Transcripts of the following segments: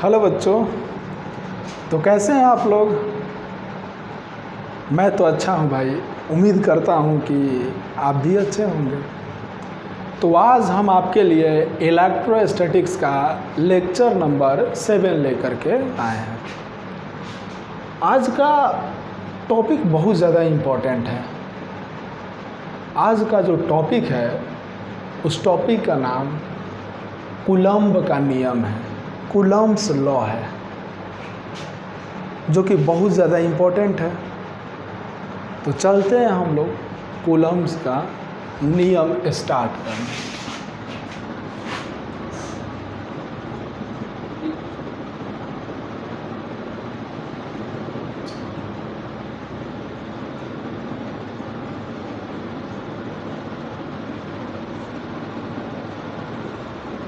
Hello बच्चों, तो कैसे हैं आप लोग। मैं तो अच्छा हूं भाई। उम्मीद करता हूं कि आप भी अच्छे होंगे। तो आज हम आपके लिए इलेक्ट्रोस्टैटिक्स का लेक्चर नंबर 7 लेकर के आए हैं। आज का टॉपिक बहुत ज़्यादा इम्पोर्टेंट है। आज का जो टॉपिक है उस टॉपिक का नाम कूलम्ब का नियम है, कूलम्ब्स लॉ है, जो कि बहुत ज़्यादा इम्पोर्टेंट है। तो चलते हैं हम लोग कूलम्ब्स का नियम स्टार्ट करने।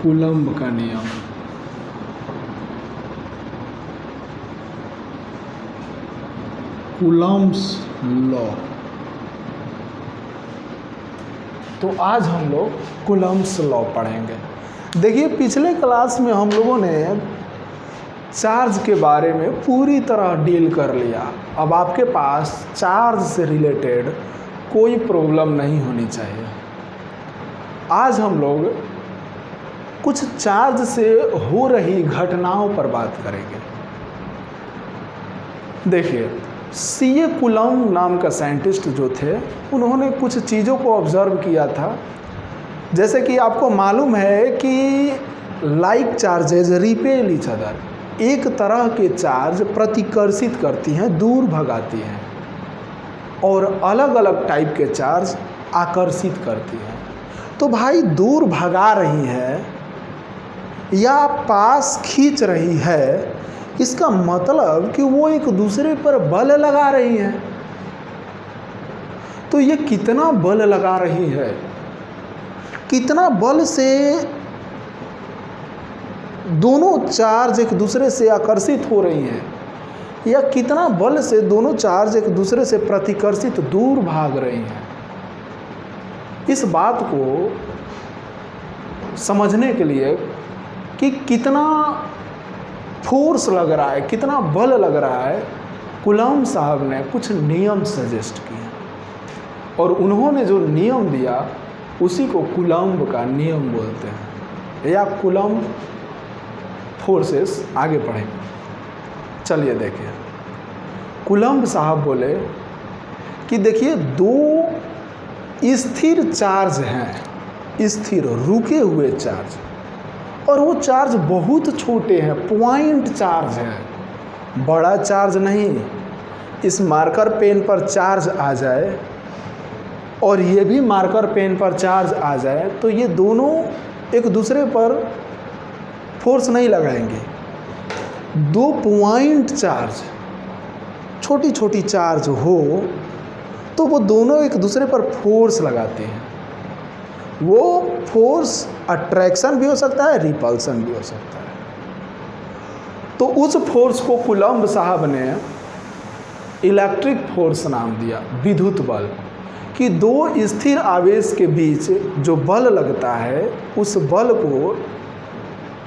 कूलम्ब का नियम, कूलम्ब्स लॉ। तो आज हम लोग कूलम्ब्स लॉ पढ़ेंगे। देखिए, पिछले क्लास में हम लोगों ने चार्ज के बारे में पूरी तरह डील कर लिया। अब आपके पास चार्ज से रिलेटेड कोई प्रॉब्लम नहीं होनी चाहिए। आज हम लोग कुछ चार्ज से हो रही घटनाओं पर बात करेंगे। देखिए, सीए कूलम्ब नाम का साइंटिस्ट जो थे, उन्होंने कुछ चीज़ों को ऑब्जर्व किया था। जैसे कि आपको मालूम है कि like charges repel each other. एक तरह के चार्ज प्रतिकर्षित करती हैं, दूर भगाती हैं, और अलग अलग टाइप के चार्ज आकर्षित करती हैं। तो भाई, दूर भगा रही है या पास खींच रही है, इसका मतलब कि वो एक दूसरे पर बल लगा रही है। तो ये कितना बल लगा रही है, कितना बल से दोनों चार्ज एक दूसरे से आकर्षित हो रही हैं, या कितना बल से दोनों चार्ज एक दूसरे से प्रतिकर्षित दूर भाग रही हैं, इस बात को समझने के लिए कि कितना फोर्स लग रहा है, कितना बल लग रहा है, कूलम्ब साहब ने कुछ नियम सजेस्ट किए, और उन्होंने जो नियम दिया उसी को कूलम्ब का नियम बोलते हैं, या कूलम्ब फोर्सेस। आगे पढ़ेंगे। चलिए देखिए, कूलम्ब साहब बोले कि देखिए, दो स्थिर चार्ज हैं, स्थिर रुके हुए चार्ज, और वो चार्ज बहुत छोटे हैं, पॉइंट चार्ज हैं, बड़ा चार्ज नहीं। इस मार्कर पेन पर चार्ज आ जाए और ये भी मार्कर पेन पर चार्ज आ जाए तो ये दोनों एक दूसरे पर फोर्स नहीं लगाएंगे। दो पॉइंट चार्ज, छोटी छोटी चार्ज हो तो वो दोनों एक दूसरे पर फोर्स लगाते हैं। वो फोर्स अट्रैक्शन भी हो सकता है, रिपल्सन भी हो सकता है। तो उस फोर्स को कूलम्ब साहब ने इलेक्ट्रिक फोर्स नाम दिया, विद्युत बल। कि दो स्थिर आवेश के बीच जो बल लगता है उस बल को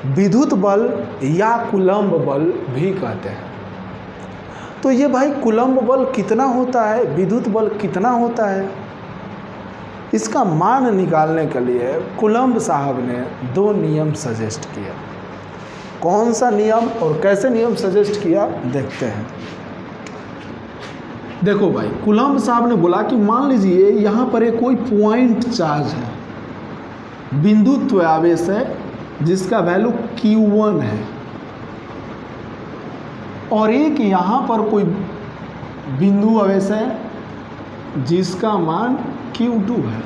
विद्युत बल या कूलम्ब बल भी कहते हैं। तो ये भाई, कूलम्ब बल कितना होता है, विद्युत बल कितना होता है, इसका मान निकालने के लिए कूलम्ब साहब ने दो नियम सजेस्ट किया। कौन सा नियम और कैसे नियम सजेस्ट किया, देखते हैं। देखो भाई, कूलम्ब साहब ने बोला कि मान लीजिए यहाँ पर एक कोई पॉइंट चार्ज है, बिंदुत्व आवेश है, जिसका वैल्यू Q1 है, और एक यहाँ पर कोई बिंदु आवेश है जिसका मान Q2 है,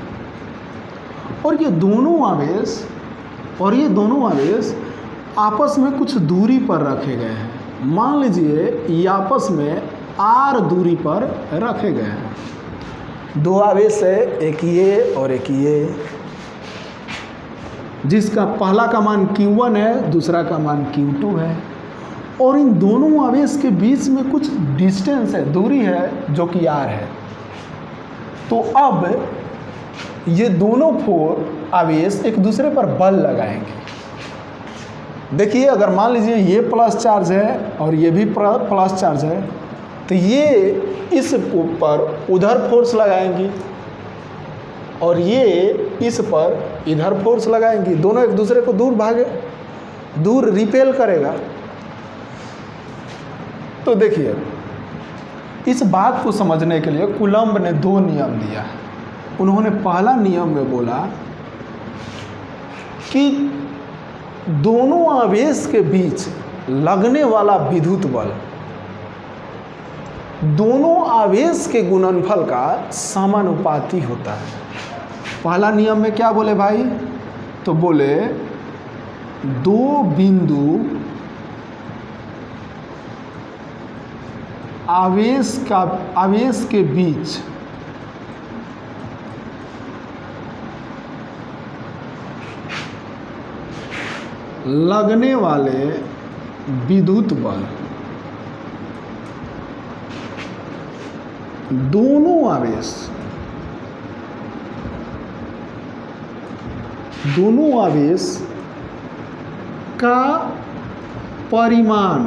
और ये दोनों आवेश आपस में कुछ दूरी पर रखे गए हैं। मान लीजिए ये आपस में r दूरी पर रखे गए हैं। दो आवेश है, एक ये और एक ये, जिसका पहला का मान Q1 है, दूसरा का मान Q2 है, और इन दोनों आवेश के बीच में कुछ डिस्टेंस है, दूरी है, जो कि r है। तो अब ये दोनों आवेश एक दूसरे पर बल लगाएंगे। देखिए अगर मान लीजिए ये प्लस चार्ज है और ये भी प्लस चार्ज है, तो ये इस पर उधर फोर्स लगाएंगी और ये इस पर इधर फोर्स लगाएंगी, दोनों एक दूसरे को दूर रिपेल करेगा। तो देखिए इस बात को समझने के लिए कूलम्ब ने दो नियम दिया। उन्होंने पहला नियम में बोला कि दोनों आवेश के बीच लगने वाला विद्युत बल दोनों आवेश के गुणनफल का समानुपाती होता है। पहला नियम में क्या बोले भाई? तो बोले दो बिंदु आवेश के बीच लगने वाले विद्युत बल दोनों आवेश का परिमाण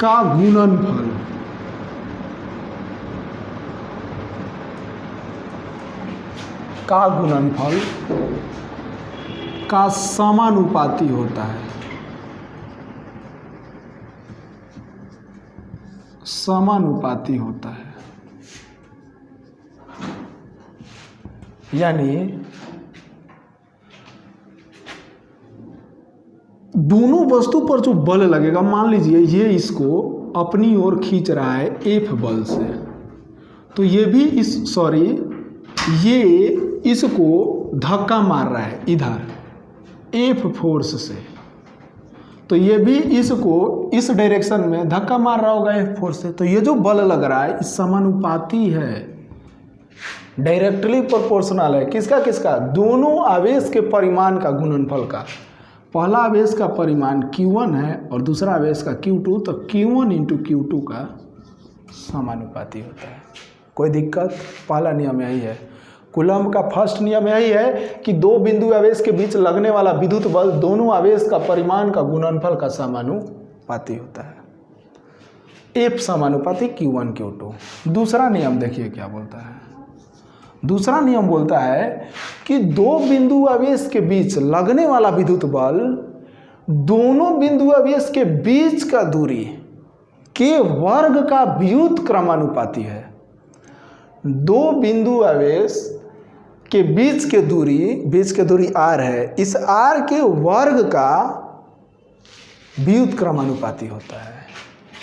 का गुणनफल का समानुपाती होता है। समानुपाती होता है यानी दोनों वस्तु पर जो बल लगेगा, मान लीजिए ये इसको अपनी ओर खींच रहा है F बल से, तो ये भी ये इसको धक्का मार रहा है इधर F फोर्स से, तो ये भी इसको इस डायरेक्शन में धक्का मार रहा होगा F फोर्स से। तो ये जो बल लग रहा है इस समानुपाती है, डायरेक्टली प्रोपोर्शनल है। किसका? दोनों आवेश के परिमाण का गुणनफल का। पहला आवेश का परिमाण Q1 है और दूसरा आवेश का Q2, तो Q1 × Q2 का समानुपाती होता है। कोई दिक्कत? पहला नियम यही है। कूलम्ब का फर्स्ट नियम यही है कि दो बिंदु आवेश के बीच लगने वाला विद्युत बल दोनों आवेश का परिमाण का गुणनफल का समानुपाती होता है। F समानुपाती Q1 Q2। दूसरा नियम देखिए क्या बोलता है। दूसरा नियम बोलता है कि दो बिंदु आवेश के बीच लगने वाला विद्युत बल दोनों बिंदु आवेश के बीच का दूरी के वर्ग का व्युत क्रमानुपाती है। दो बिंदु आवेश के बीच के दूरी r है, इस r के वर्ग का व्युत क्रमानुपाती होता है।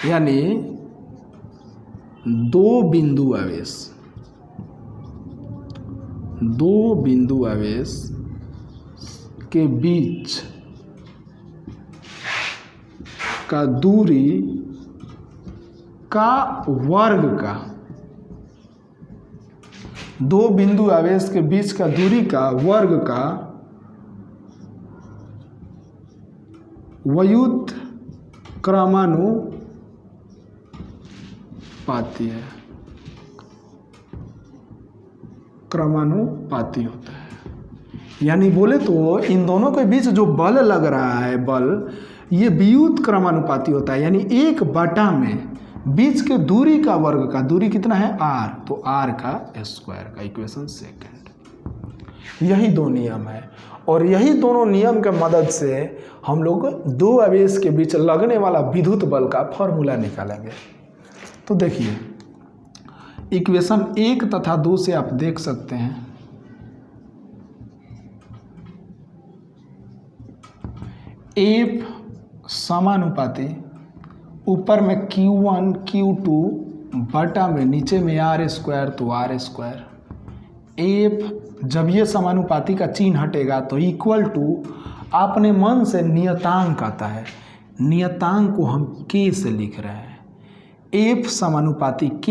यानी दो बिंदु आवेश के बीच का दूरी का वर्ग का, दो बिंदु आवेश के बीच का दूरी का वर्ग का व्युत क्रमानुपाती होता है। यानी बोले तो इन दोनों के बीच जो बल लग रहा है ये व्युत क्रमानुपाती होता है। यानी 1/, में बीच के दूरी का वर्ग का, दूरी कितना है r, तो r का स्क्वायर का। Equation second. यही दो नियम है और यही दोनों नियम के मदद से हम लोग दो आवेश के बीच लगने वाला विद्युत बल का फॉर्मूला निकालेंगे। तो देखिए इक्वेशन 1 तथा 2 से आप देख सकते हैं F समानुपाती ऊपर में Q1 Q2 बटा में नीचे में r², तो r²। F जब ये समानुपाती का चिन्ह हटेगा तो इक्वल टू आपने मन से नियतांक आता है, नियतांक को हम K से लिख रहे हैं। F समानुपाती K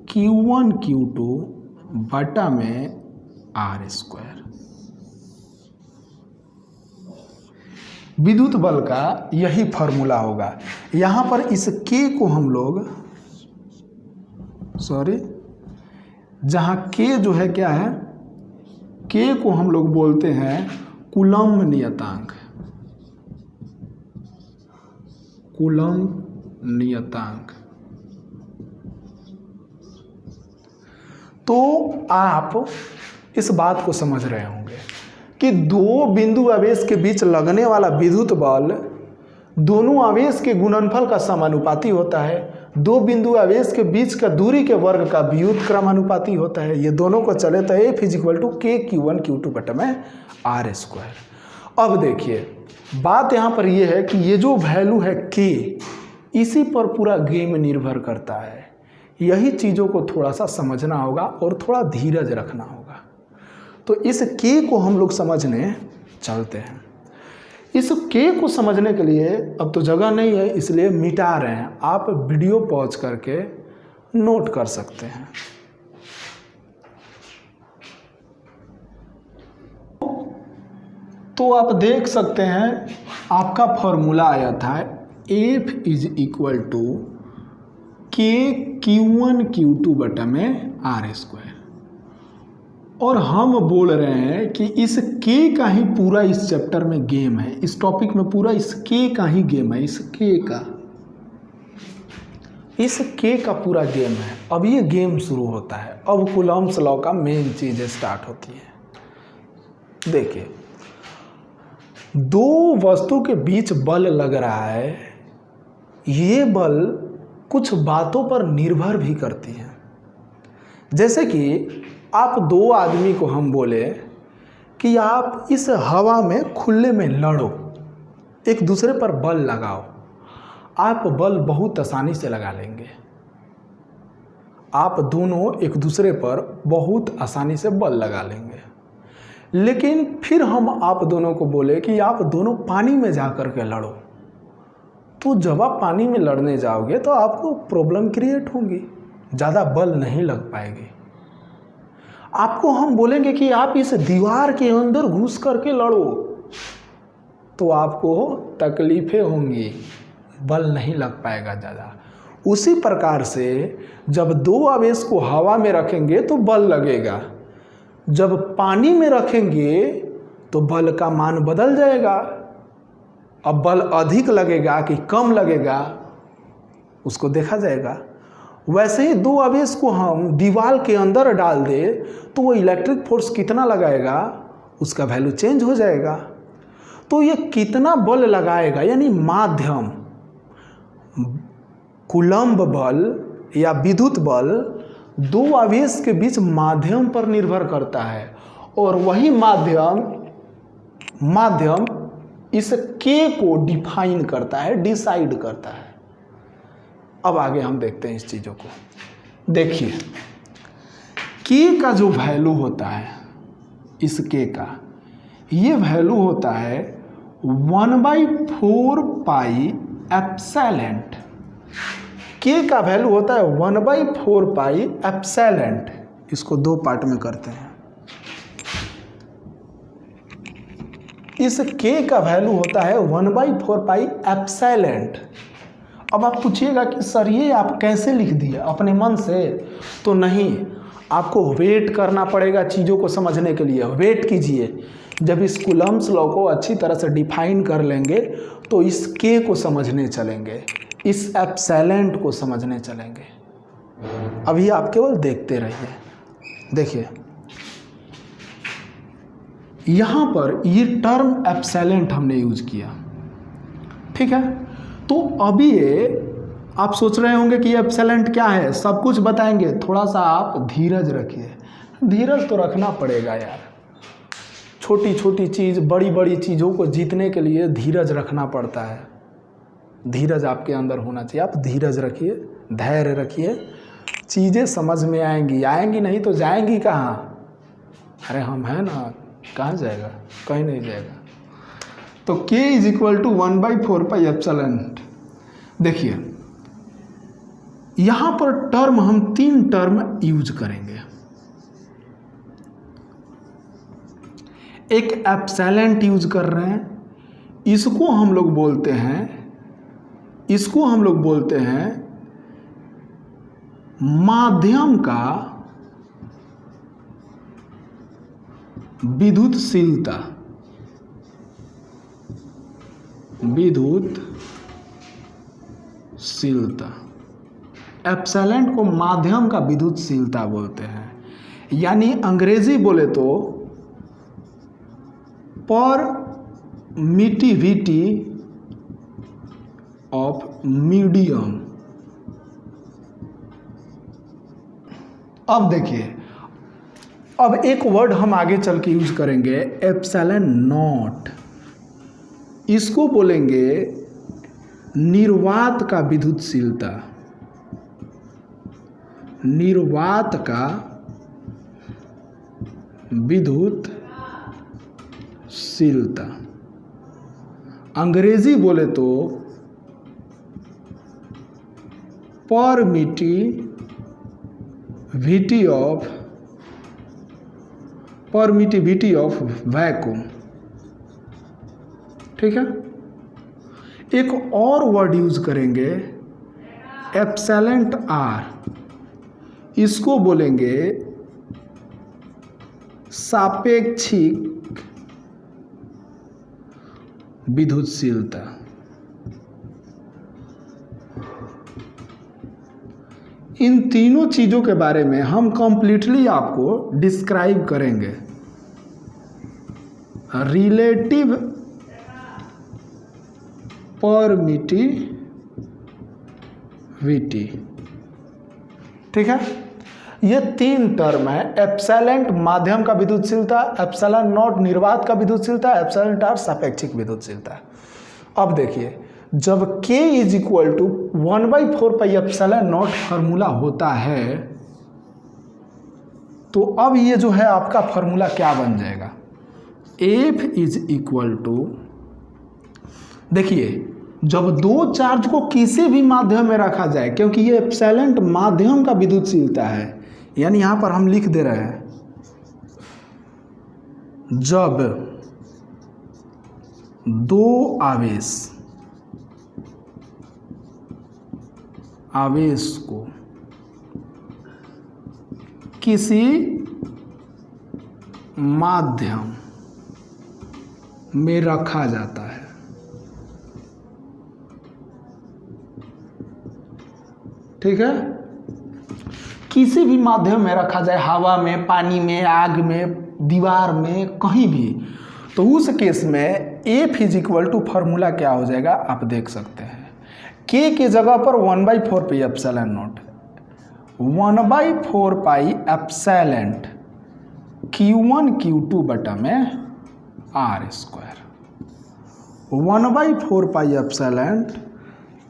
Q1 Q2 बटा में r²। विद्युत बल का यही फॉर्मूला होगा। यहाँ पर इस K को हम लोग जहाँ K जो है क्या है, के को हम लोग बोलते हैं कूलम्ब नियतांक। कूलम्ब नियतांक। तो आप इस बात को समझ रहे होंगे कि दो बिंदु आवेश के बीच लगने वाला विद्युत बल दोनों आवेश के गुणनफल का समानुपाती होता है। दो बिंदु आवेश के बीच का दूरी के वर्ग का व्युत्क्रमानुपाती होता है। ये दोनों को चले तो F = KQ1Q2/R²। अब देखिए बात यहाँ पर यह है कि ये जो वैल्यू है K, इसी पर पूरा गेम निर्भर करता है। यही चीज़ों को थोड़ा सा समझना होगा और थोड़ा धीरज रखना होगा। तो इस K को हम लोग समझने चलते हैं। इस K को समझने के लिए अब तो जगह नहीं है, इसलिए मिटा रहे हैं। आप वीडियो पॉज करके नोट कर सकते हैं। तो आप देख सकते हैं आपका फॉर्मूला आया था F = KQ1Q2/R²। और हम बोल रहे हैं कि इस K का ही पूरा इस चैप्टर में गेम है, इस टॉपिक में पूरा इस K का ही गेम है। इस K का पूरा गेम है। अब ये गेम शुरू होता है। अब कूलम्ब्स लॉ का मेन चीज़ स्टार्ट होती है। देखिए दो वस्तु के बीच बल लग रहा है, ये बल कुछ बातों पर निर्भर भी करती है। जैसे कि आप दो आदमी को हम बोले कि आप इस हवा में खुले में लड़ो, एक दूसरे पर बल लगाओ, आप बल बहुत आसानी से लगा लेंगे। आप दोनों एक दूसरे पर बहुत आसानी से बल लगा लेंगे। लेकिन फिर हम आप दोनों को बोले कि आप दोनों पानी में जा कर के लड़ो, तो जब आप पानी में लड़ने जाओगे तो आपको प्रॉब्लम क्रिएट होगी, ज़्यादा बल नहीं लग पाएगी। आपको हम बोलेंगे कि आप इस दीवार के अंदर घुस करके लड़ो, तो आपको तकलीफ़ें होंगी, बल नहीं लग पाएगा ज़्यादा। उसी प्रकार से जब दो आवेश को हवा में रखेंगे तो बल लगेगा, जब पानी में रखेंगे तो बल का मान बदल जाएगा। अब बल अधिक लगेगा कि कम लगेगा उसको देखा जाएगा। वैसे ही दो आवेश को हम दीवार के अंदर डाल दे तो वो इलेक्ट्रिक फोर्स कितना लगाएगा उसका वैल्यू चेंज हो जाएगा। तो ये कितना बल लगाएगा यानी माध्यम, कूलम्ब बल या विद्युत बल दो आवेश के बीच माध्यम पर निर्भर करता है। और वही माध्यम इस K को डिफाइन करता है, डिसाइड करता है। अब आगे हम देखते हैं इस चीज़ों को। देखिए K का जो वैल्यू होता है, इस K का ये वैल्यू होता है 1/4 पाई एप्सिलॉन। K का वैल्यू होता है 1/4 पाई एप्सिलॉन। इसको दो पार्ट में करते हैं। इस K का वैल्यू होता है 1/4 पाई एप्सिलॉन। अब आप पूछिएगा कि सर ये आप कैसे लिख दिए अपने मन से? तो नहीं, आपको वेट करना पड़ेगा चीज़ों को समझने के लिए। वेट कीजिए, जब इस कूलम्ब्स लॉ को अच्छी तरह से डिफाइन कर लेंगे तो इस K को समझने चलेंगे, इस एप्सिलॉन को समझने चलेंगे। अभी आप केवल देखते रहिए। देखिए यहाँ पर ये टर्म एप्सिलॉन हमने यूज किया, ठीक है। तो अभी ये आप सोच रहे होंगे कि ये एप्सिलॉन क्या है, सब कुछ बताएंगे। थोड़ा सा आप धीरज रखिए। धीरज तो रखना पड़ेगा यार। छोटी छोटी चीज़, बड़ी बड़ी चीज़ों को जीतने के लिए धीरज रखना पड़ता है। धीरज आपके अंदर होना चाहिए। आप धीरज रखिए, धैर्य रखिए, चीज़ें समझ में आएंगी। आएंगी नहीं तो जाएंगी कहाँ? अरे हम हैं ना, कहाँ जाएगा? कहीं नहीं जाएगा। तो K = 1/4 पाई एप्सिलॉन। देखिए यहाँ पर टर्म हम 3 टर्म यूज करेंगे। एक एप्सिलॉन यूज कर रहे हैं, इसको हम लोग बोलते हैं माध्यम का विद्युतशीलता, विद्युतशीलता, एप्सिलॉन को माध्यम का विद्युतशीलता बोलते हैं, यानी अंग्रेजी बोले तो परमिटिविटी ऑफ मीडियम। अब देखिए, अब एक वर्ड हम आगे चल के यूज करेंगे, एप्सिलॉन नॉट। इसको बोलेंगे निर्वात का विद्युतशीलता, निर्वात का विद्युतशीलता। अंग्रेजी बोले तो परमिटिविटी ऑफ वैक्यूम। ठीक है। एक और वर्ड यूज करेंगे एप्सिलॉन आर, इसको बोलेंगे सापेक्षिक विद्युतशीलता। इन तीनों चीजों के बारे में हम कंप्लीटली आपको डिस्क्राइब करेंगे। रिलेटिव परमिटिविटी, ठीक है। ये तीन टर्म है, एप्सिलॉन माध्यम का विद्युतशीलता, एप्सिलॉन नॉट निर्वात का विद्युतशीलता, एप्सिलॉन आर सापेक्षिक विद्युतशीलता। अब देखिए, जब k is equal to 1/4 pi epsilon not formula होता है, तो अब ये जो है आपका फार्मूला क्या बन जाएगा, F इज इक्वल टू, देखिए जब दो चार्ज को किसी भी माध्यम में रखा जाए, क्योंकि ये एप्सिलॉन माध्यम का विद्युतशीलता है, यानी यहां पर हम लिख दे रहे हैं, जब दो आवेश को किसी माध्यम में रखा जाता है, ठीक है, किसी भी माध्यम में रखा जाए, हवा में, पानी में, आग में, दीवार में, कहीं भी, तो उस केस में F is equal to formula क्या हो जाएगा आप देख सकते हैं, K के जगह पर 1/4 pi epsilon not, 1/4 pi epsilon Q1 Q2 बटा में R square, 1/4 pi epsilon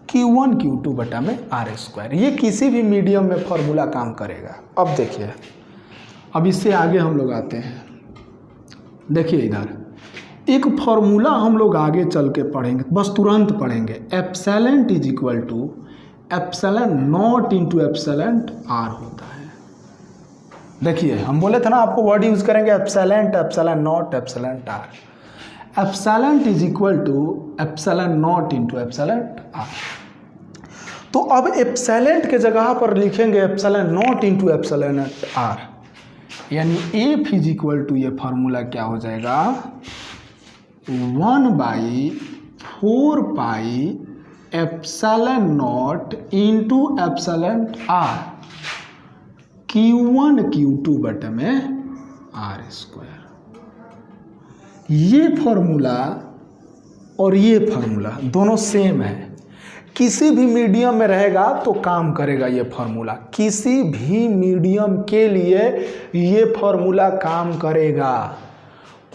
Q1 Q2 बटा में R स्क्वायर। ये किसी भी मीडियम में फॉर्मूला काम करेगा। अब देखिए, अब इससे आगे हम लोग आते हैं, देखिए इधर एक फॉर्मूला हम लोग आगे चल के पढ़ेंगे, बस तुरंत पढ़ेंगे, epsilon is equal to epsilon not into epsilon r होता है। देखिए हम बोले थे ना आपको वर्ड यूज करेंगे epsilon, epsilon not, epsilon r. Epsilon is equal to epsilon not into epsilon r. तो अब एप्सिलॉन के जगह पर लिखेंगे epsilon not into epsilon r, यानी F इज इक्वल टू, ये फार्मूला क्या हो जाएगा, 1/4 pi epsilon not into epsilon r Q1 Q2 बटे में R स्क्वायर। ये फार्मूला और ये फार्मूला दोनों सेम है, किसी भी मीडियम में रहेगा तो काम करेगा ये फार्मूला, किसी भी मीडियम के लिए ये फार्मूला काम करेगा।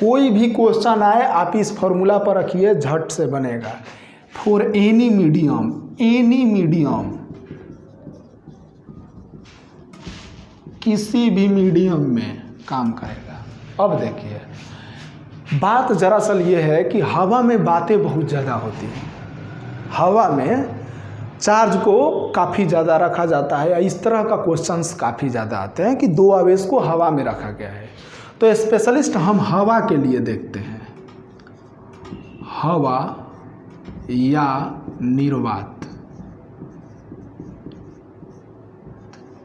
कोई भी क्वेश्चन आए आप इस फार्मूला पर रखिए, झट से बनेगा। फॉर एनी मीडियम, किसी भी मीडियम में काम करेगा। अब देखिए बात दरअसल ये है कि हवा में बातें बहुत ज़्यादा होती हैं, हवा में चार्ज को काफ़ी ज़्यादा रखा जाता है, इस तरह का क्वेश्चंस काफ़ी ज़्यादा आते हैं कि दो आवेश को हवा में रखा गया है। तो स्पेशलिस्ट हम हवा के लिए देखते हैं, हवा या निर्वात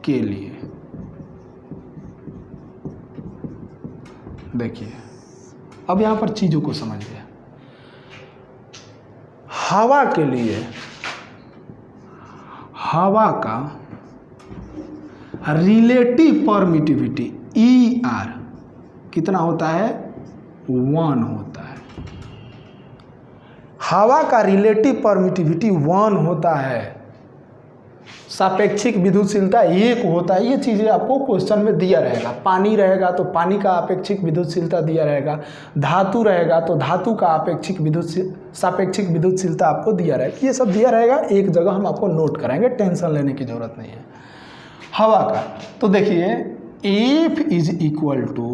के लिए देखिए अब यहाँ पर चीज़ों को समझिए। हवा के लिए हवा का रिलेटिव परमिटिविटी ER कितना होता है? 1 होता है। हवा का रिलेटिव परमिटिविटी 1 होता है। सापेक्षिक विद्युतशीलता 1 होता है। ये चीज़ें आपको क्वेश्चन में दिया रहेगा। पानी रहेगा तो पानी का अपेक्षिक विद्युतशीलता दिया रहेगा, धातु रहेगा तो धातु का सापेक्षिक विद्युतशीलता आपको दिया रहेगा। ये सब दिया रहेगा, एक जगह हम आपको नोट कराएंगे, टेंशन लेने की जरूरत नहीं है। हवा का तो देखिए F इज इक्वल टू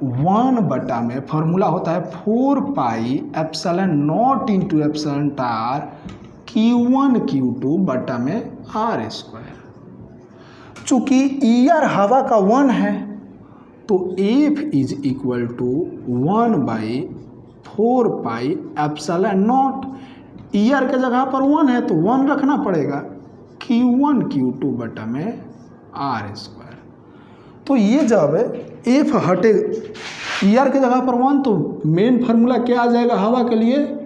1 बटा में फॉर्मूला होता है 4 pi epsilon not into epsilon tar Q1 Q2 बटा में R स्क्वायर। चूंकि ER हवा का 1 है तो F is equal to 1 by 4 pi epsilon not. ER के जगह पर 1 है तो 1 रखना पड़ेगा, Q1 Q2 बटा में R स्क्वायर। तो ये जब F हटे ER के जगह पर 1 तो मेन फार्मूला क्या आ जाएगा हवा के लिए?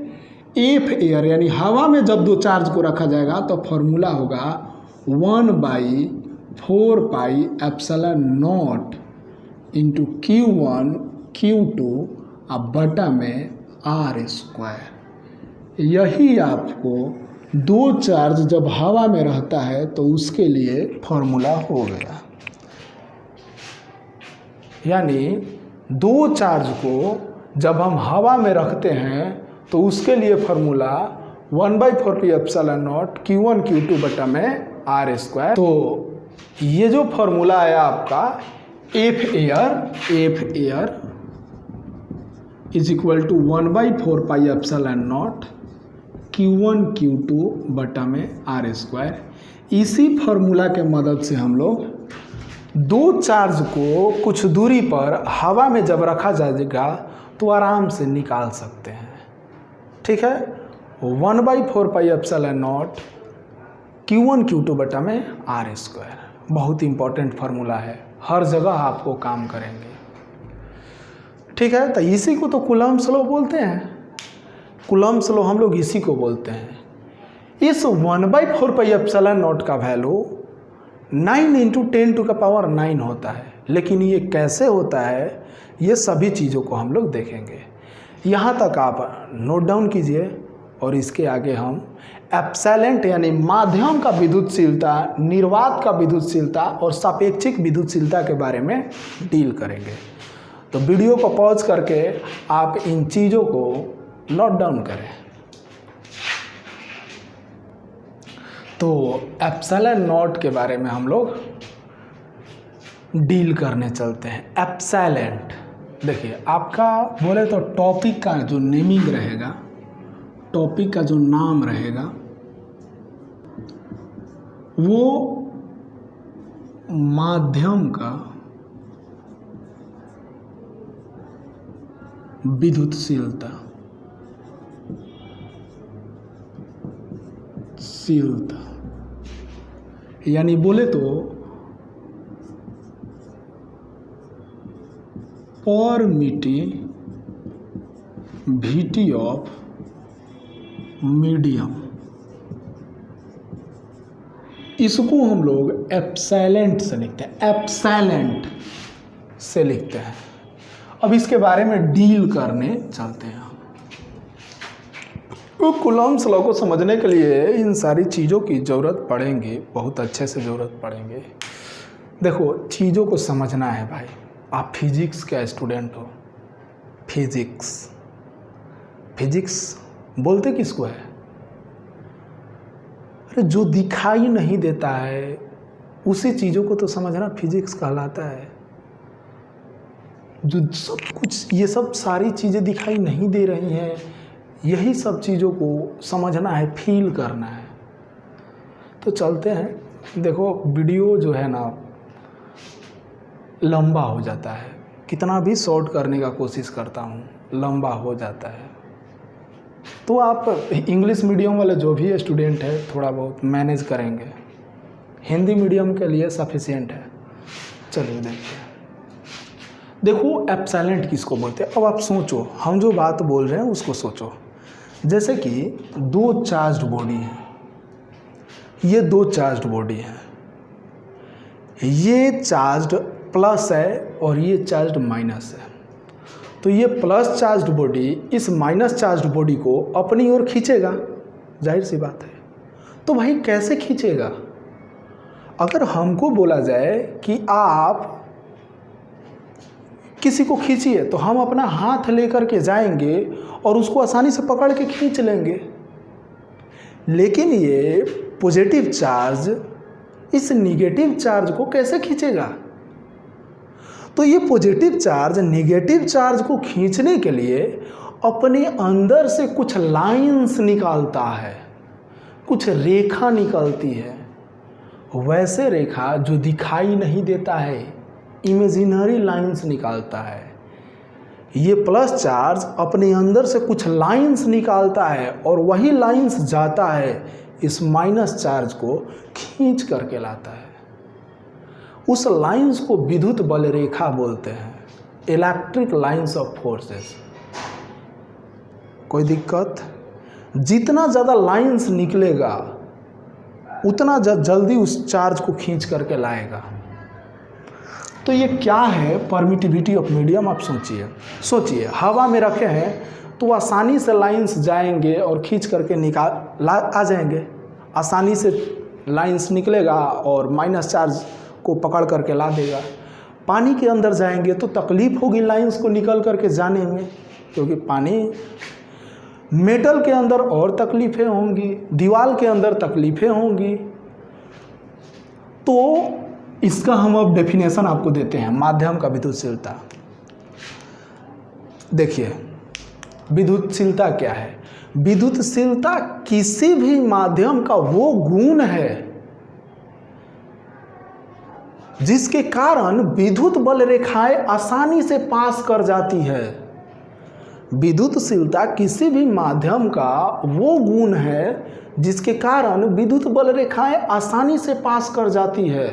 F एयर, यानी हवा में जब दो चार्ज को रखा जाएगा तो फॉर्मूला होगा 1 by 4 pi epsilon not into Q1 Q2 अब बटा में R स्क्वायर। यही आपको दो चार्ज जब हवा में रहता है तो उसके लिए फॉर्मूला हो गया। यानी दो चार्ज को जब हम हवा में रखते हैं तो उसके लिए formula 1/4 P epsilon not Q1 Q2 बटा में R स्क्वायर। तो ये जो फॉर्मूला है आपका F r is equal to 1/4 pi epsilon not Q1 Q2 बटा में R स्क्वायर। इसी फॉर्मूला के मदद से हम लोग दो चार्ज को कुछ दूरी पर हवा में जब रखा जाएगा तो आराम से निकाल सकते हैं। ठीक है, 1/4 pi epsilon not Q1 Q2 बटा में R स्क्वायर। बहुत इंपॉर्टेंट फार्मूला है, हर जगह आपको काम करेंगे। ठीक है, तो इसी को तो कूलम्ब्स लॉ बोलते हैं। कूलम्ब्स लॉ हम लोग इसी को बोलते हैं। इस 1/4 पाई एप्सिलॉन नॉट का वैल्यू 9 इंटू 10⁹ होता है। लेकिन ये कैसे होता है ये सभी चीज़ों को हम लोग देखेंगे। यहाँ तक आप नोट डाउन कीजिए और इसके आगे हम एप्सिलेंट यानी माध्यम का विद्युतशीलता, निर्वात का विद्युतशीलता और सापेक्षिक विद्युतशीलता के बारे में डील करेंगे। तो वीडियो को पॉज करके आप इन चीज़ों को नोट डाउन करें। तो एप्सिलॉन नॉट के बारे में हम लोग डील करने चलते हैं। एप्सिलेंट देखिए, आपका बोले तो टॉपिक का जो नेमिंग रहेगा, टॉपिक का जो नाम रहेगा वो माध्यम का विद्युतशीलता यानी बोले तो परमिटिविटी ऑफ मीडियम, इसको हम लोग एप्सिलेंट से लिखते हैं, एप्सिलेंट से लिखते हैं। अब इसके बारे में डील करने चलते हैं। तो कूलम्ब्स लॉ को समझने के लिए इन सारी चीज़ों की ज़रूरत पड़ेंगी, बहुत अच्छे से ज़रूरत पड़ेंगे। देखो, चीज़ों को समझना है भाई। आप फिजिक्स का स्टूडेंट हो, फिजिक्स बोलते किसको है? अरे जो दिखाई नहीं देता है उसी चीज़ों को तो समझना फिजिक्स कहलाता है। जो सब कुछ, ये सब सारी चीज़ें दिखाई नहीं दे रही हैं, यही सब चीज़ों को समझना है, फील करना है। तो चलते हैं। देखो, वीडियो जो है ना लंबा हो जाता है, कितना भी शॉर्ट करने का कोशिश करता हूँ लंबा हो जाता है। तो आप इंग्लिश मीडियम वाले जो भी स्टूडेंट है थोड़ा बहुत मैनेज करेंगे, हिंदी मीडियम के लिए सफिशिएंट है। चलिए देखिए, देखो एप्सिलॉन किसको बोलते हैं। अब आप सोचो, हम जो बात बोल रहे हैं उसको सोचो। जैसे कि दो चार्ज्ड बॉडी है, ये दो चार्ज्ड बॉडी है, ये चार्ज्ड प्लस है और ये चार्ज्ड माइनस है। तो ये प्लस चार्ज्ड बॉडी इस माइनस चार्ज्ड बॉडी को अपनी ओर खींचेगा, जाहिर सी बात है। तो भाई कैसे खींचेगा? अगर हमको बोला जाए कि आप किसी को खींचिए तो हम अपना हाथ लेकर के जाएंगे और उसको आसानी से पकड़ के खींच लेंगे। लेकिन ये पॉजिटिव चार्ज इस निगेटिव चार्ज को कैसे खींचेगा? तो ये पॉजिटिव चार्ज निगेटिव चार्ज को खींचने के लिए अपने अंदर से कुछ लाइंस निकालता है, कुछ रेखा निकलती है। वैसे रेखा जो दिखाई नहीं देता है, इमेजिनरी लाइंस निकालता है। ये प्लस चार्ज अपने अंदर से कुछ लाइंस निकालता है और वही लाइंस जाता है इस माइनस चार्ज को खींच करके लाता है। उस लाइंस को विद्युत बल रेखा बोलते हैं, इलेक्ट्रिक लाइंस ऑफ फोर्सेस। कोई दिक्कत? जितना ज़्यादा लाइंस निकलेगा उतना जल्दी उस चार्ज को खींच करके लाएगा। तो ये क्या है? Permittivity of medium. आप सोचिए हवा में रखे हैं तो आसानी से लाइंस जाएंगे और खींच करके आ जाएंगे। आसानी से लाइंस निकलेगा और माइनस चार्ज को पकड़ करके ला देगा। पानी के अंदर जाएंगे तो तकलीफ होगी लाइंस को निकल करके जाने में, क्योंकि पानी मेटल के अंदर और तकलीफ़ें होंगी, दीवार के अंदर तकलीफ़ें होंगी। तो इसका हम अब डेफिनेशन आपको देते हैं, माध्यम का विद्युतशीलता। देखिए विद्युतशीलता क्या है? विद्युतशीलता किसी भी माध्यम का वो गुण है जिसके कारण विद्युत बल रेखाएं आसानी से पास कर जाती है। विद्युतशीलता किसी भी माध्यम का वो गुण है जिसके कारण विद्युत बल रेखाएं आसानी से पास कर जाती है।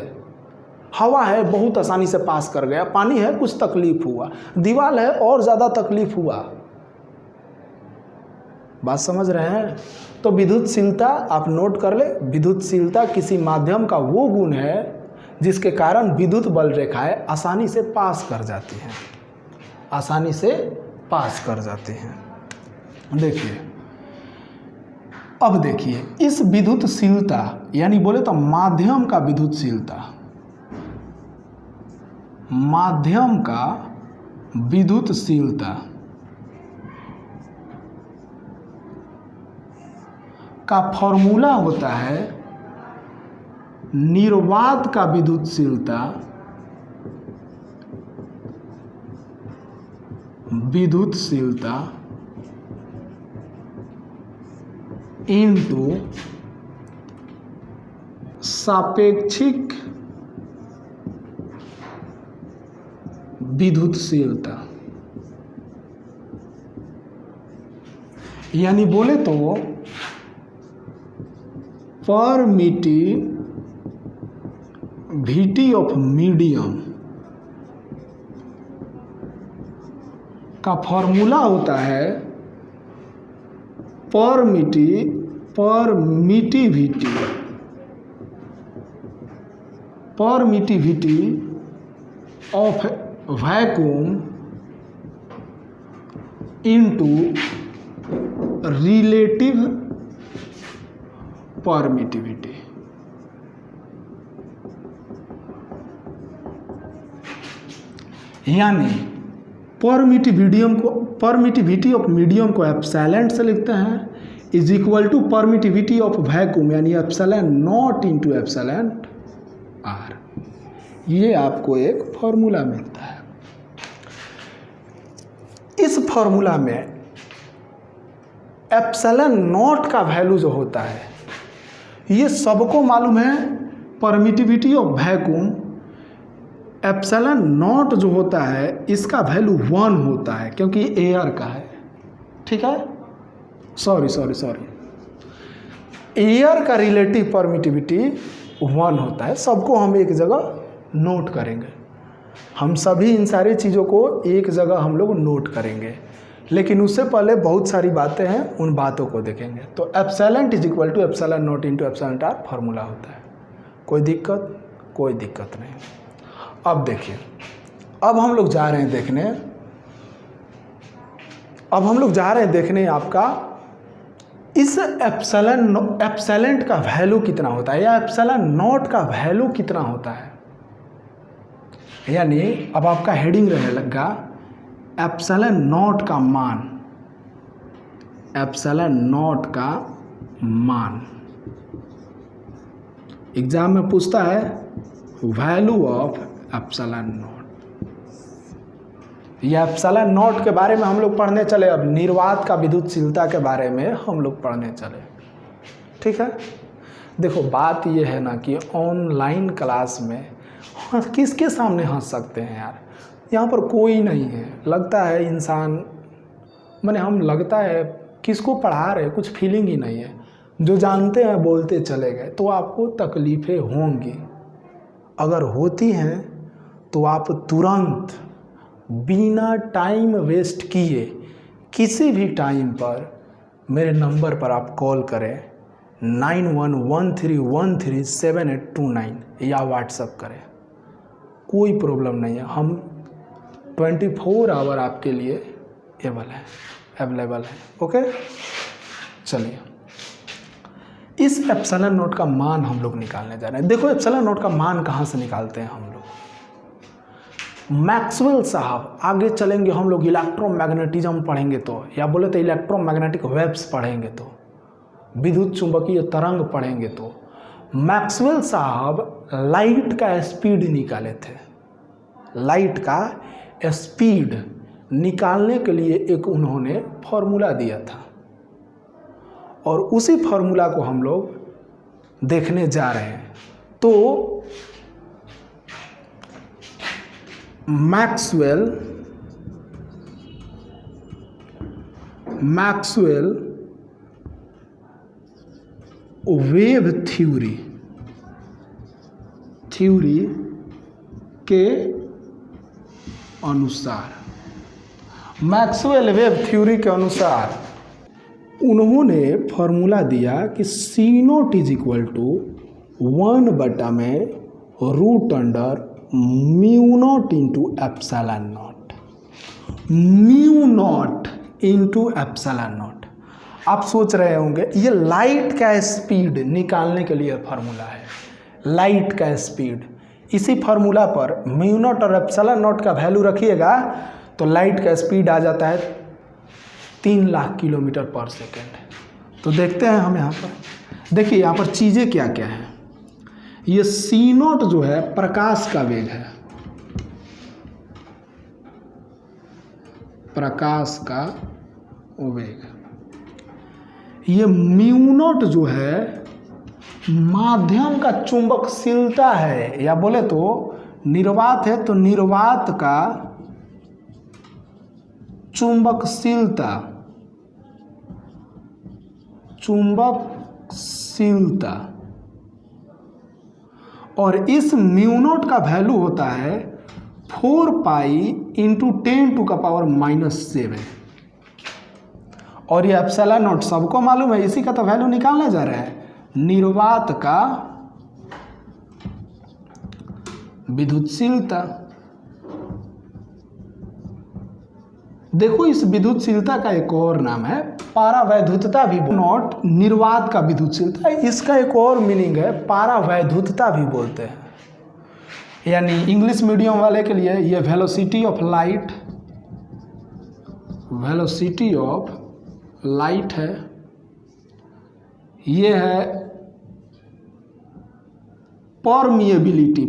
हवा है बहुत आसानी से पास कर गया, पानी है कुछ तकलीफ हुआ, दीवार है और ज़्यादा तकलीफ हुआ। बात समझ रहे हैं? तो विद्युतशीलता आप नोट कर ले, विद्युतशीलता किसी माध्यम का वो गुण है जिसके कारण विद्युत बल रेखाएं आसानी से पास कर जाती हैं, आसानी से पास कर जाते हैं। देखिए अब देखिए इस विद्युतशीलता यानी बोले तो माध्यम का विद्युतशीलता, माध्यम का विद्युतशीलता का फॉर्मूला होता है निर्वात का विद्युतशीलता इनटू सापेक्षिक विद्युतशीलता। यानी बोले तो परमिटिविटी ऑफ मीडियम का फॉर्मूला होता है permittivity of vacuum into relative permittivity. यानी परमिटिविटी ऑफ मीडियम को एप्सिलॉन से लिखते हैं is equal to permittivity of vacuum यानी epsilon not into epsilon R. ये आपको एक फॉर्मूला मिलता है। इस फॉर्मूला में एप्सिलॉन नॉट का वैल्यू जो होता है ये सबको मालूम है। Permittivity of vacuum epsilon not जो होता है इसका वैल्यू 1 होता है क्योंकि एयर का है। ठीक है, सॉरी एयर का रिलेटिव परमिटिविटी 1 होता है। सबको हम एक जगह नोट करेंगे। हम सभी इन सारी चीज़ों को एक जगह हम लोग नोट करेंगे, लेकिन उससे पहले बहुत सारी बातें हैं, उन बातों को देखेंगे। तो epsilon is equal to epsilon not into epsilon r formula होता है। कोई दिक्कत? कोई दिक्कत नहीं। अब देखिए, अब हम लोग जा रहे हैं देखने आपका इस एप्सिलॉन का वैल्यू कितना होता है या एप्सिलॉन नॉट का वैल्यू कितना होता है। यानी अब आपका हेडिंग रहने लगा एप्सिलॉन नॉट का मान, एप्सिलॉन नॉट का मान। एग्जाम में पूछता है वैल्यू ऑफ एप्सिलॉन नॉट। यह एप्सिलॉन नॉट के बारे में हम लोग पढ़ने चले। अब निर्वात का विद्युतशीलता के बारे में हम लोग पढ़ने चले। ठीक है, देखो बात यह है ना कि ऑनलाइन क्लास में किसके सामने हंस सकते हैं यार। यहाँ पर कोई नहीं है, लगता है इंसान माने हम लगता है किसको पढ़ा रहे, कुछ फीलिंग ही नहीं है। जो जानते हैं बोलते चले गए, तो आपको तकलीफ़ें होंगी। अगर होती हैं तो आप तुरंत बिना टाइम वेस्ट किए किसी भी टाइम पर मेरे नंबर पर आप कॉल करें 9113137829 या व्हाट्सएप करें, कोई प्रॉब्लम नहीं है। हम 24 आवर आपके लिए अवेलेबल है। ओके, चलिए इस एप्सिलॉन नॉट का मान हम लोग निकालने जा रहे हैं। देखो एप्सिलॉन नॉट का मान कहाँ से निकालते हैं हम लोग। मैक्सवेल साहब, आगे चलेंगे हम लोग इलेक्ट्रोमैग्नेटिज्म पढ़ेंगे तो, या बोले तो इलेक्ट्रोमैग्नेटिक वेव्स पढ़ेंगे तो, विद्युत चुंबकीय तरंग पढ़ेंगे तो, मैक्सवेल साहब लाइट का स्पीड निकाले थे। लाइट का स्पीड निकालने के लिए एक उन्होंने फॉर्मूला दिया था, और उसी फॉर्मूला को हम लोग देखने जा रहे हैं। तो मैक्सवेल वेव थ्योरी के अनुसार, मैक्सवेल वेव थ्योरी के अनुसार उन्होंने फॉर्मूला दिया कि C naught is equal to 1/√अंडर mu not into epsilon naught. Mu not into epsilon naught. आप सोच रहे होंगे ये लाइट का स्पीड निकालने के लिए फार्मूला है। लाइट का स्पीड, इसी फार्मूला पर म्यू नॉट और एप्सिलॉन नॉट का वैल्यू रखिएगा तो लाइट का स्पीड आ जाता है 3 लाख किलोमीटर पर सेकेंड। तो देखते हैं हम यहाँ पर, देखिए यहाँ पर चीज़ें क्या क्या हैं। ये C नॉट जो है प्रकाश का वेग है, प्रकाश का वेग। ये म्यू नॉट जो है माध्यम का चुंबकशीलता है, या बोले तो निर्वात है तो निर्वात का चुंबकशीलता, और इस म्यू नॉट का वैल्यू होता है 4 पाई इंटू 10⁻⁻⁷। और ये एप्सिलॉन नॉट सबको मालूम है, इसी का तो वैल्यू निकालने जा रहा है। निर्वात का विद्युतशीलता, देखो इस विद्युतशीलता का एक और नाम है पारावैद्युतता भी। नॉट निर्वात का विद्युतशीलता, इसका एक और मीनिंग है पारावैद्युतता भी बोलते हैं। यानी इंग्लिश मीडियम वाले के लिए ये वेलोसिटी ऑफ लाइट है, ये है परमिएबिलिटी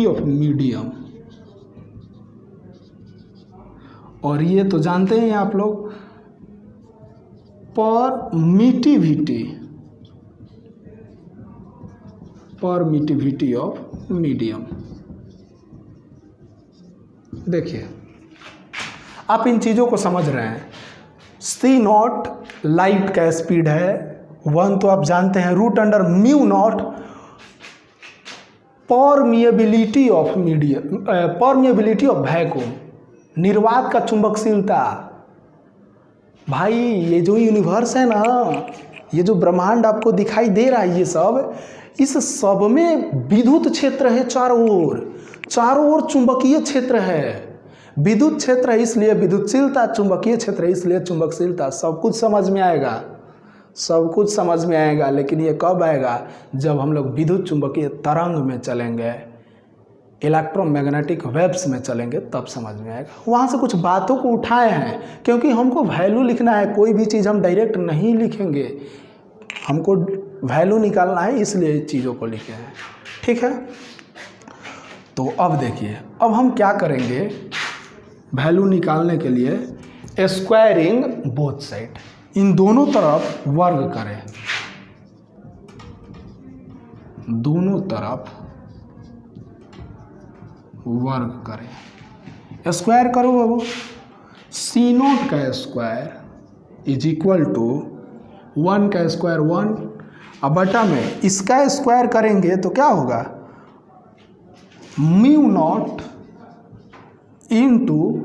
ऑफ मीडियम। और ये तो जानते हैं आप लोग परमिटिविटी ऑफ मीडियम। देखिए आप इन चीज़ों को समझ रहे हैं। C नॉट लाइट का स्पीड है, 1 तो आप जानते हैं, root under mu not permeability of medium, permeability of vacuum, निर्वात का चुंबकशीलता। भाई ये जो यूनिवर्स है ना, ये जो ब्रह्मांड आपको दिखाई दे रहा है, ये सब, इस सब में विद्युत क्षेत्र है चारों ओर चुंबकीय क्षेत्र है। विद्युत क्षेत्र है इसलिए विद्युतशीलता, चुंबकीय क्षेत्र है इसलिए चुंबकशीलता। सब कुछ समझ में आएगा, सब कुछ समझ में आएगा, लेकिन ये कब आएगा? जब हम लोग विद्युत चुंबकीय तरंग में चलेंगे, इलेक्ट्रोमैग्नेटिक वेव्स में चलेंगे, तब समझ में आएगा। वहाँ से कुछ बातों को उठाए हैं, क्योंकि हमको वैल्यू लिखना है। कोई भी चीज़ हम डायरेक्ट नहीं लिखेंगे, हमको वैल्यू निकालना है, इसलिए चीज़ों को लिखे हैं। ठीक है, तो अब देखिए, अब हम क्या करेंगे वैल्यू निकालने के लिए? स्क्वायरिंग बोथ साइड, इन दोनों तरफ वर्ग करें, दोनों तरफ वर्ग करें। स्क्वायर करो बाबू, सी नोट का स्क्वायर इज इक्वल टू 1 का स्क्वायर 1, अब बटा में इसका स्क्वायर करेंगे तो क्या होगा? Mu naught into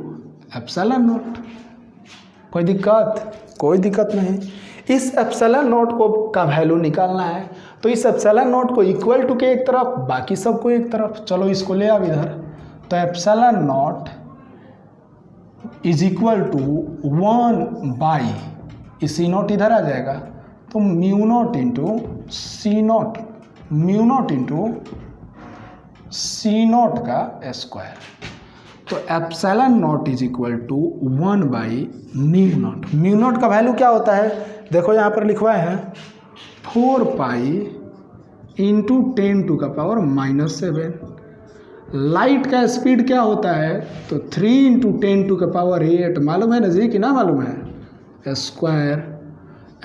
epsilon not. कोई दिक्कत? कोई दिक्कत नहीं। इस एप्सिलॉन नॉट को का वैल्यू निकालना है, तो इस एप्सिलॉन नॉट को इक्वल टू के एक तरफ, बाकी सबको एक तरफ। चलो इसको ले आओ इधर, तो epsilon not is equal to 1 by, c not इधर आ जाएगा, तो mu not into c not, mu not into c not का स्क्वायर। तो epsilon not is equal to 1 by mu not. Mu not का वैल्यू क्या होता है? देखो यहाँ पर लिखवाए हैं 4 पाई इंटू 10⁻⁻⁷। लाइट का स्पीड क्या होता है? तो 3 इंटू 10⁸। मालूम है ना जी कि ना मालूम है? Square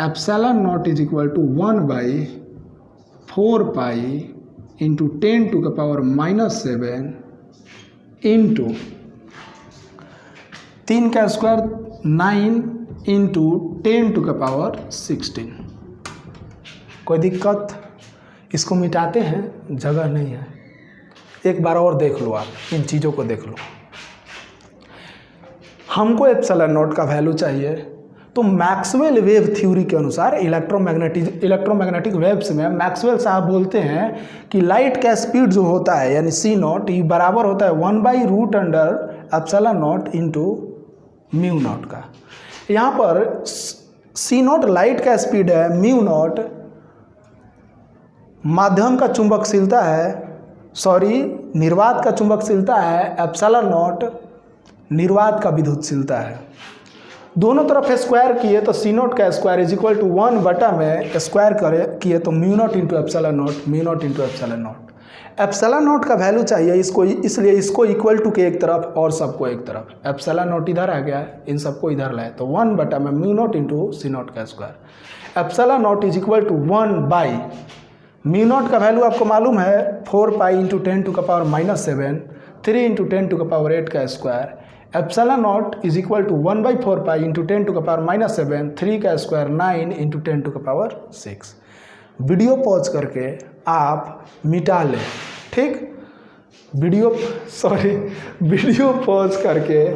epsilon not is equal to 1 by 4 pi into 10⁻⁷ into 3 का स्क्वायर 9 इंटू 10⁻16। कोई दिक्कत? इसको मिटाते हैं, जगह नहीं है। एक बार और देख लो, आप इन चीज़ों को देख लो। हमको एप्सिलॉन नॉट का वैल्यू चाहिए, तो मैक्सवेल वेव थ्योरी के अनुसार इलेक्ट्रोमैग्नेटिक वेव्स में मैक्सवेल साहब बोलते हैं कि लाइट का स्पीड जो होता है यानी सी नॉट, ये बराबर होता है 1 by root under epsilon not into mu not का। यहाँ पर सी नॉट लाइट का स्पीड है, म्यू नॉट माध्यम का चुंबकशीलता है, सॉरी निर्वात का चुंबकशीलता है, एप्सिलॉन नॉट निर्वात का विद्युतशीलता है। दोनों तरफ स्क्वायर किए तो सी नॉट का स्क्वायर इज इक्वल टू 1 बटा में स्क्वायर किए तो mu not into epsilon naught, mu not into epsilon not. Epsilon not का वैल्यू चाहिए इसको, इसलिए इसको इक्वल टू के एक तरफ और सबको एक तरफ। एप्सिलॉन नॉट इधर आ गया, इन सबको इधर लाए तो 1 बटा में mu not into c not का square. Epsilon not is equal to 1 by mu not का वैल्यू आपको मालूम है 4 पाई इंटू 10⁻⁷, 3 इंटू 10⁸ का square. Epsilon not is equal to 1 by 4 pi into 10⁻⁷, 3 का स्क्वायर 9 इंटू 10�6। वीडियो पॉज करके आप मिटा लें, ठीक? वीडियो पॉज करके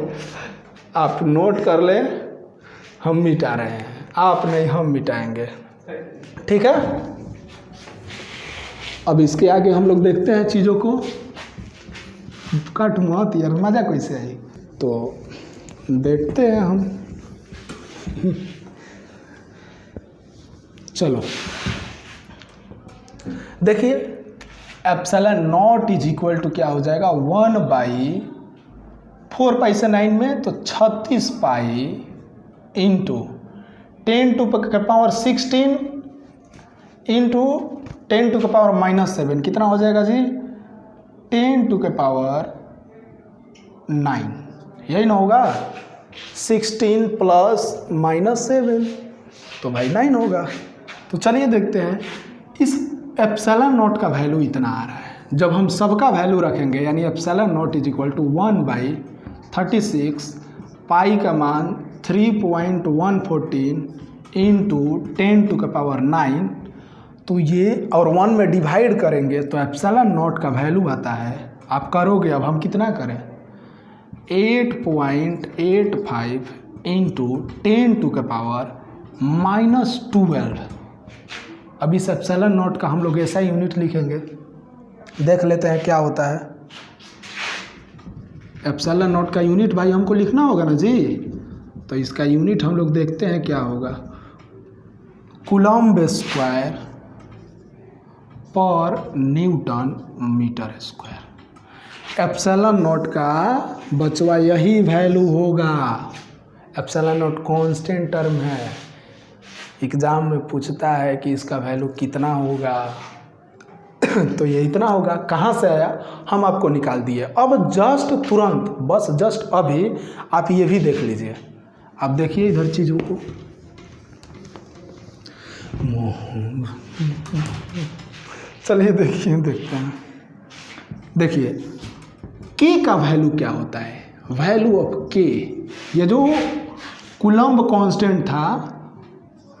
आप नोट कर लें, हम मिटा रहे हैं, आप नहीं हम मिटाएंगे, ठीक है? अब इसके आगे हम लोग देखते हैं चीज़ों को। कट मत यार, मज़ा कैसे आई? तो देखते हैं हम। चलो देखिए, epsilon not is equal to क्या हो जाएगा? 1 बाई 4 पाई से 9 में तो 36 पाई इंटू 10⁻16 इंटू 10⁻⁻7। कितना हो जाएगा जी? 10⁻9, यही ना होगा? 16 प्लस -7 तो भाई 9 होगा। तो चलिए देखते हैं, इस एप्सिलॉन नॉट का वैल्यू इतना आ रहा है। जब हम सबका वैल्यू रखेंगे यानी epsilon not is equal to 1 by 36, pi का मान 3.114 इंटू 10⁹, तो ये और 1 में डिवाइड करेंगे तो एप्सिलॉन नॉट का वैल्यू आता है, आप करोगे, अब हम कितना करें, 8.85 इंटू 10⁻⁻12। अब इस एप्सिलॉन नॉट का हम लोग ऐसा यूनिट लिखेंगे, देख लेते हैं क्या होता है। एप्सिलॉन नॉट का यूनिट भाई हमको लिखना होगा ना जी, तो इसका यूनिट हम लोग देखते हैं क्या होगा, कूलम्ब स्क्वायर पर newton metre square. Epsilon not का बचवा यही वैल्यू होगा। एप्सिलॉन नॉट कांस्टेंट टर्म है, एग्जाम में पूछता है कि इसका वैल्यू कितना होगा तो ये इतना होगा। कहाँ से आया, हम आपको निकाल दिए। अब जस्ट तुरंत, बस जस्ट अभी आप ये भी देख लीजिए। आप देखिए इधर चीज़ों को, चलिए देखिए, देखते हैं। देखिए के का वैल्यू क्या होता है, वैल्यू ऑफ के, ये जो कूलम्ब कांस्टेंट था,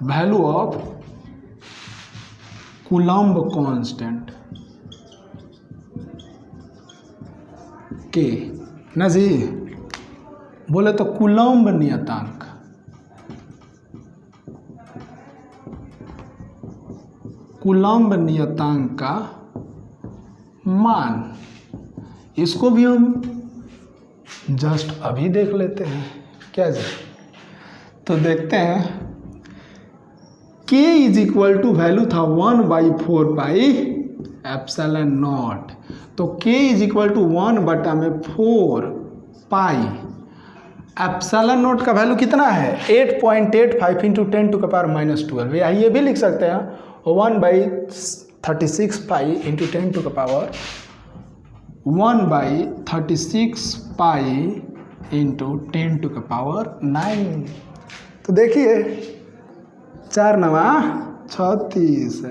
वैल्यू ऑफ कूलम्ब कांस्टेंट के ना जी, बोले तो कूलम्ब नियतांक, कूलम्ब नियतांक का मान, इसको भी हम जस्ट अभी देख लेते हैं। क्या जी, तो देखते हैं k is equal to value था 1/4 पाई एप्सिलॉन नॉट, तो k is equal to 1/4 pi epsilon not का वैल्यू कितना है, 8.85 इंटू 10⁻⁻12, या ये भी लिख सकते हैं 1/36 पाई इंटू 10⁻1/36 पाई इंटू 10�9। तो देखिए 4×9 = 36,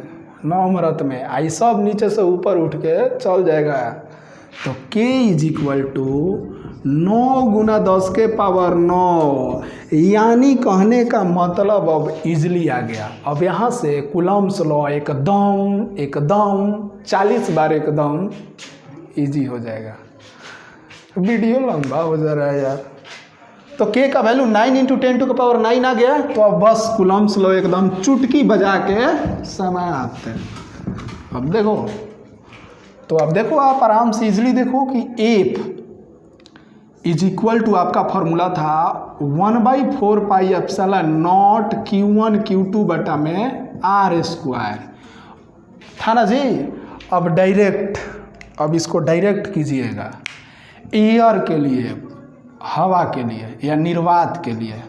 9 मरत में आई सब नीचे से ऊपर उठ के चल जाएगा। तो k इज इक्वल टू 9 × 10⁻9, यानी कहने का मतलब अब इजली आ गया। अब यहाँ से कूलम्ब्स लॉ एकदम 40 बार एकदम इजी हो जाएगा। वीडियो लंबा हो जा रहा है यार। तो k का वैल्यू 9 इंटू 10⁹ आ गया, तो अब बस कूलम्ब्स लॉ एकदम चुटकी बजा के समाप्त। अब देखो, तो अब देखो आप आराम से इजली देखो कि एफ इज इक्वल टू, आपका फॉर्मूला था 1/4 pi epsilon not Q1 Q2 बटा में R² था ना जी। अब डायरेक्ट, अब इसको डायरेक्ट कीजिएगा एयर के लिए, हवा के लिए या निर्वात के लिए,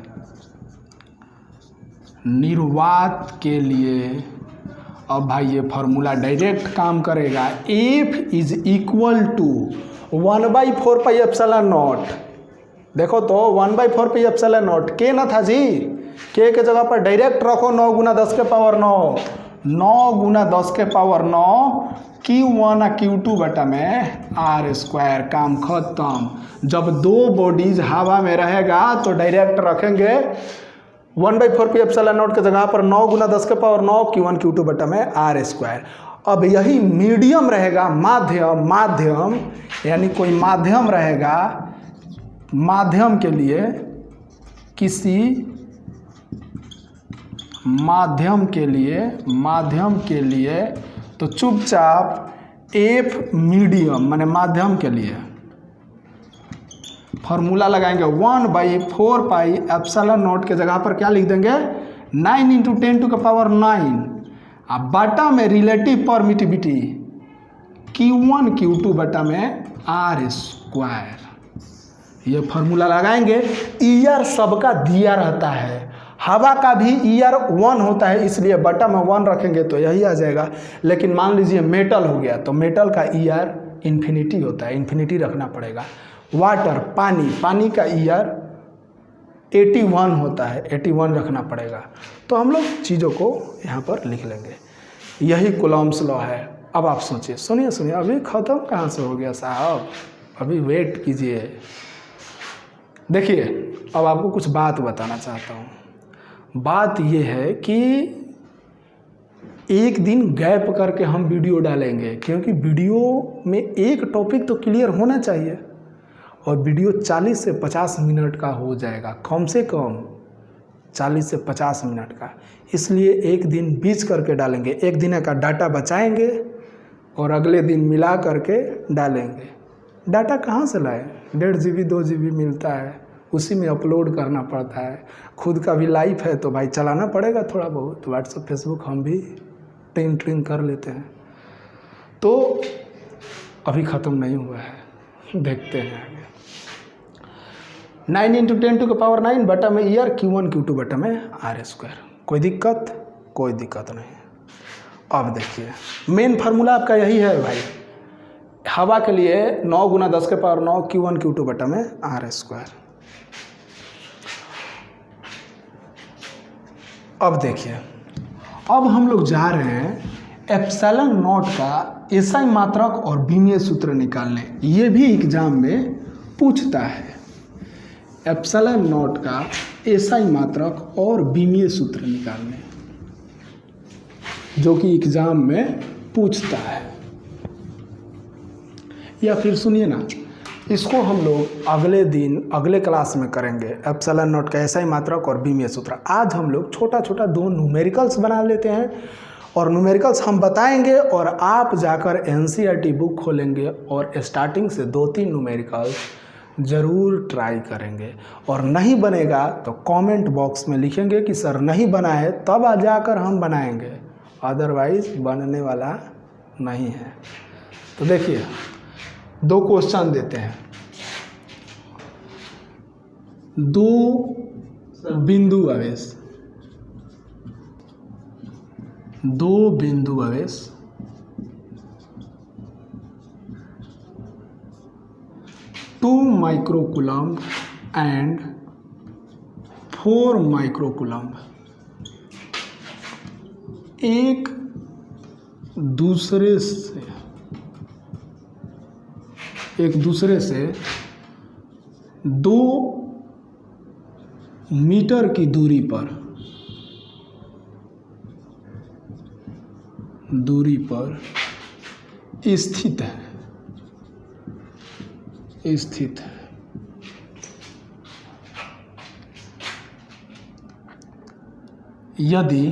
निर्वात के लिए। अब भाई ये फॉर्मूला डायरेक्ट काम करेगा। F is equal to 1/4 pi epsilon not, देखो तो 1/4 पाई एप्सिलॉन नॉट, के ना था जी, के जगह पर डायरेक्ट रखो 9 × 10⁻9, 9 × 10⁻9 Q1 और Q2 बटा में R², काम खत्म। जब दो बॉडीज हवा में रहेगा तो डायरेक्ट रखेंगे 1/4 पाई एप्सिलॉन नॉट के जगह पर 9 × 10⁻9 Q1 Q2 बटा में R²। अब यही मीडियम रहेगा, माध्यम यानी कोई माध्यम रहेगा, माध्यम के लिए, किसी माध्यम के लिए तो चुपचाप एफ मीडियम माने माध्यम के लिए फॉर्मूला लगाएंगे 1/4 पाई एप्सिलॉन नॉट के जगह पर क्या लिख देंगे 9 इंटू 10⁹, अब बटा में रिलेटिव परमिटिविटी Q1 Q2 बटा में R²। ये फॉर्मूला लगाएंगे। ईयर सबका दिया रहता है, हवा का भी ईयर 1 होता है, इसलिए बटा में 1 रखेंगे तो यही आ जाएगा। लेकिन मान लीजिए मेटल हो गया तो मेटल का ईयर इन्फिनिटी होता है, इन्फिनिटी रखना पड़ेगा। वाटर, पानी का ईयर 81 होता है, 81 रखना पड़ेगा। तो हम लोग चीज़ों को यहाँ पर लिख लेंगे। यही कूलम्ब्स लॉ है। अब आप सोचिए, सुनिए, अभी ख़त्म कहाँ से हो गया साहब, अभी वेट कीजिए। देखिए अब आपको कुछ बात बताना चाहता हूँ। बात ये है कि एक दिन गैप करके हम वीडियो डालेंगे, क्योंकि वीडियो में एक टॉपिक तो क्लियर होना चाहिए, और वीडियो 40 से 50 मिनट का हो जाएगा, कम से कम 40 से 50 मिनट का। इसलिए एक दिन बीच करके डालेंगे, एक दिन का डाटा बचाएंगे और अगले दिन मिला करके डालेंगे। डाटा कहाँ से लाए? 1.5 GB 2 GB मिलता है, उसी में अपलोड करना पड़ता है। खुद का भी लाइफ है तो भाई चलाना पड़ेगा थोड़ा बहुत। व्हाट्सएप फेसबुक हम भी ट्रिम कर लेते हैं। तो अभी ख़त्म नहीं हुआ है, देखते हैं आगे। 9 × 10⁻⁹ बटा में ईयर Q1 Q2 बटा में R²। कोई दिक्कत? कोई दिक्कत नहीं। अब देखिए मेन फार्मूला आपका यही है भाई, हवा के लिए 9 × 10⁹ Q1 Q2 बटा में R²। अब देखिए, अब हम लोग जा रहे हैं एप्सिलॉन नॉट का एसआई मात्रक और बीमीय सूत्र निकालने। ये भी एग्जाम में पूछता है, एप्सिलॉन नॉट का एसआई मात्रक और बीमीय सूत्र निकालने, जो कि एग्जाम में पूछता है। या फिर सुनिए ना, इसको हम लोग अगले दिन अगले क्लास में करेंगे, एप्सिलॉन नॉट का एसआई मात्रक और बीमीय सूत्र। आज हम लोग छोटा छोटा 2 न्यूमेरिकल्स बना लेते हैं, और न्यूमेरिकल्स हम बताएंगे और आप जाकर एनसीईआरटी बुक खोलेंगे और स्टार्टिंग से 2-3 न्यूमेरिकल्स ज़रूर ट्राई करेंगे। और नहीं बनेगा तो कमेंट बॉक्स में लिखेंगे कि सर नहीं बना है, तब आ जाकर हम बनाएंगे, अदरवाइज बनने वाला नहीं है। तो देखिए 2 क्वेश्चन देते हैं। 2 बिंदु आवेश, 2 बिंदु आवेश 2 माइक्रोकूलम्ब एंड 4 माइक्रोकूलम्ब एक दूसरे से 2 मीटर की दूरी पर स्थित है। यदि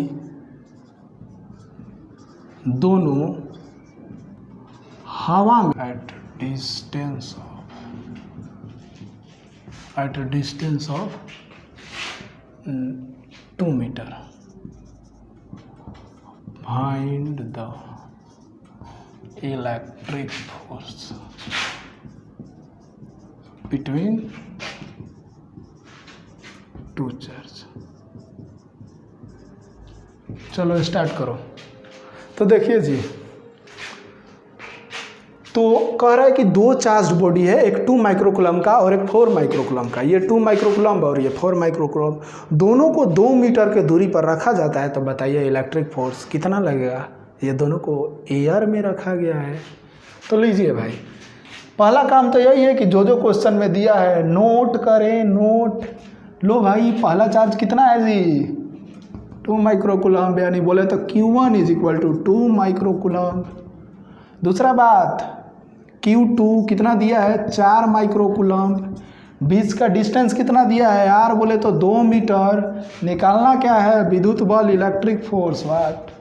दोनों हवा में at a distance of 2 meter, find the electric force between 2 charges। चलो स्टार्ट करो। तो देखिए जी, तो कह रहा है कि 2 चार्ज बॉडी है, एक 2 माइक्रोकूलम का और एक 4 माइक्रोकूलम का। ये 2 माइक्रोकूलम और ये 4 माइक्रोकूलम, दोनों को 2 मीटर के दूरी पर रखा जाता है। तो बताइए इलेक्ट्रिक फोर्स कितना लगेगा? ये दोनों को एयर में रखा गया है। तो लीजिए भाई, पहला काम तो यही है कि जो जो क्वेश्चन में दिया है नोट करें, नोट लो भाई। पहला चार्ज कितना है जी? 2 माइक्रोकूलम, यानी बोले तो Q1 = 2 माइक्रोकूलम। दूसरा बात, Q2 कितना दिया है? 4 माइक्रोकूलम। बीच का डिस्टेंस कितना दिया है? R बोले तो 2 मीटर। निकालना क्या है? विद्युत बल, इलेक्ट्रिक फोर्स। वाट,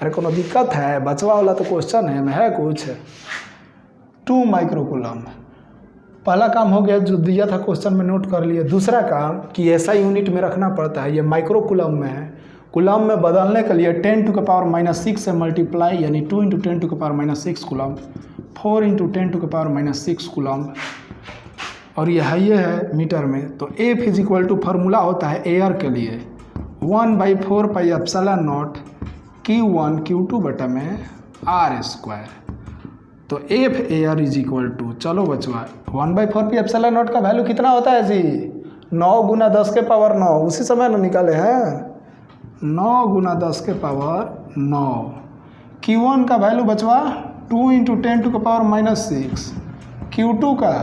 अरे कोनो दिक्कत है? बचवा वाला तो क्वेश्चन है कुछ। 2 माइक्रोकूलम पहला काम हो गया, जो दिया था क्वेश्चन में नोट कर लिए। दूसरा काम कि ऐसा यूनिट में रखना पड़ता है, ये माइक्रोकूलम में है। कूलम में बदलने के लिए 10⁻⁻6 से मल्टीप्लाई, यानी 2 × 10⁻⁻6 कूलम, 4 × 10⁻⁻6 कूलम, और ये है मीटर में। तो F = फार्मूला होता है एयर के लिए 1/4πε0 Q1 Q2 बटा में R²। तो F एयर = चलो बचवा 1/4πε0 का वैल्यू कितना होता है जी? 9 × 10⁻9। उसी समय ना निकाले हैं, 9 × 10⁻9। Q1 का वैल्यू बचवा 2 × 10⁻⁻6, Q2 का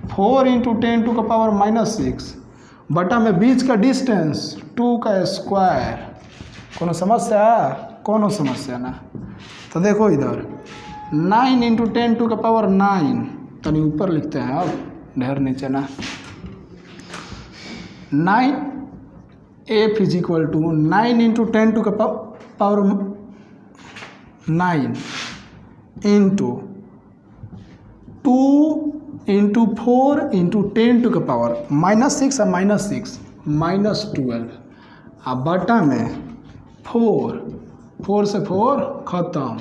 4 × 10⁻⁻6, बटा में बीच का डिस्टेंस 2 का स्क्वायर। कोनो समस्या? कोनो समस्या ना। तो देखो इधर 9 इंटू 10 टू का पावर 9, तनी ऊपर लिखते हैं अब, ढेर नीचे ना। 9 F is equal to 9 into 10 to का power 9 into 2 into 4 into 10 to का पावर -6 और -6 -12, अब बटा में 4 से 4 खत्म।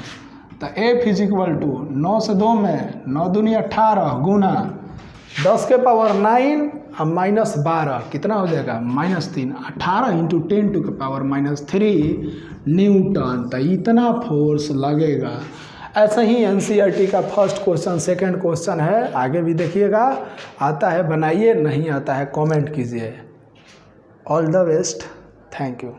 तो एफ इज इक्वल टू 9 से 2 में 9 दूनी 18 गुना 10 के पावर 9 और -12 कितना हो जाएगा? -3। 18 इंटू 10 टू के पावर -3 न्यूटन। तो इतना फोर्स लगेगा। ऐसा ही एनसीईआरटी का फर्स्ट क्वेश्चन, सेकंड क्वेश्चन है, आगे भी देखिएगा। आता है बनाइए, नहीं आता है कमेंट कीजिए। All the best, thank you.